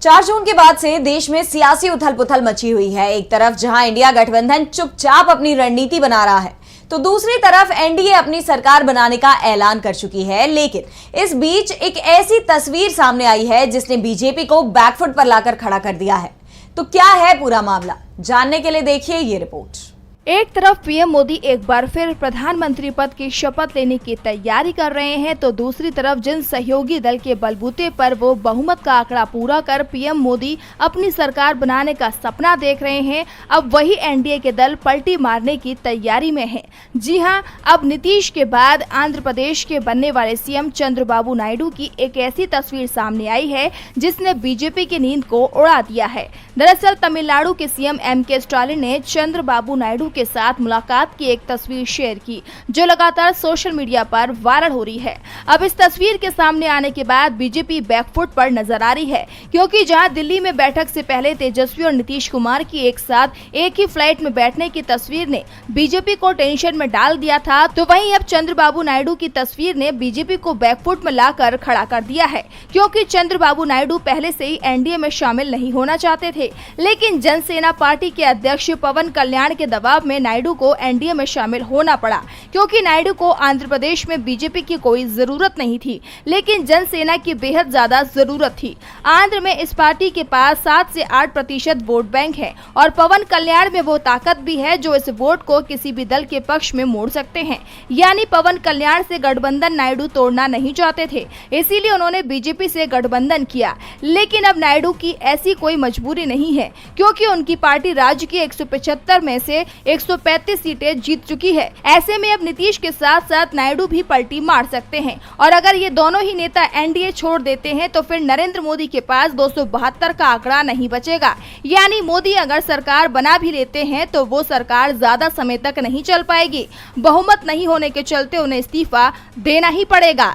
4 जून के बाद से देश में सियासी उथल-पुथल मची हुई है। एक तरफ जहां इंडिया गठबंधन चुपचाप अपनी रणनीति बना रहा है, तो दूसरी तरफ एनडीए अपनी सरकार बनाने का ऐलान कर चुकी है। लेकिन इस बीच एक ऐसी तस्वीर सामने आई है जिसने बीजेपी को बैकफुट पर लाकर खड़ा कर दिया है। तो क्या है पूरा मामला, जानने के लिए देखिए ये रिपोर्ट। एक तरफ पीएम मोदी एक बार फिर प्रधानमंत्री पद की शपथ लेने की तैयारी कर रहे हैं, तो दूसरी तरफ जिन सहयोगी दल के बलबूते पर वो बहुमत का आंकड़ा पूरा कर पीएम मोदी अपनी सरकार बनाने का सपना देख रहे हैं, अब वही एनडीए के दल पलटी मारने की तैयारी में है। जी हां, अब नीतीश के बाद आंध्र प्रदेश के बनने वाले सीएम चंद्रबाबू नायडू की एक ऐसी तस्वीर सामने आई है जिसने बीजेपी की नींद को उड़ा दिया है। दरअसल तमिलनाडु के सीएम एमके स्टालिन ने चंद्रबाबू नायडू के साथ मुलाकात की एक तस्वीर शेयर की, जो लगातार सोशल मीडिया पर वायरल हो रही है। अब इस तस्वीर के सामने आने के बाद बीजेपी बैकफुट पर नजर आ रही है, क्योंकि जहां दिल्ली में बैठक से पहले तेजस्वी और नीतीश कुमार की एक साथ एक ही फ्लाइट में बैठने की तस्वीर ने बीजेपी को टेंशन में डाल दिया था, तो वहीं अब चंद्रबाबू नायडू की तस्वीर ने बीजेपी को बैकफुट में लाकर खड़ा कर दिया है, क्योंकि चंद्रबाबू नायडू पहले से ही एनडीए में शामिल नहीं होना चाहते थे। लेकिन जनसेना पार्टी के अध्यक्ष पवन कल्याण के दबाव में नायडू को एनडीए में शामिल होना पड़ा, क्योंकि नायडू को आंध्र प्रदेश में बीजेपी की कोई जरूरत नहीं थी, लेकिन जनसेना की बेहद ज्यादा जरूरत थी। आंध्र में इस पार्टी के पास 7 से 8% वोट बैंक है और पवन कल्याण में वो ताकत भी है जो इस वोट को किसी भी दल के पक्ष में मोड़ सकते हैं। यानी पवन कल्याण से गठबंधन नायडू तोड़ना नहीं चाहते थे, इसीलिए उन्होंने बीजेपी से गठबंधन किया। लेकिन अब नायडू की ऐसी कोई मजबूरी नहीं है, क्योंकि उनकी पार्टी राज्य की 175 में से 135 सीटें जीत चुकी है। ऐसे में अब नीतीश के साथ साथ नायडू भी पलटी मार सकते हैं, और अगर ये दोनों ही नेता एनडीए छोड़ देते हैं तो फिर नरेंद्र मोदी के पास 272 का आंकड़ा नहीं बचेगा। यानी मोदी अगर सरकार बना भी लेते हैं तो वो सरकार ज्यादा समय तक नहीं चल पाएगी। बहुमत नहीं होने के चलते उन्हें इस्तीफा देना ही पड़ेगा।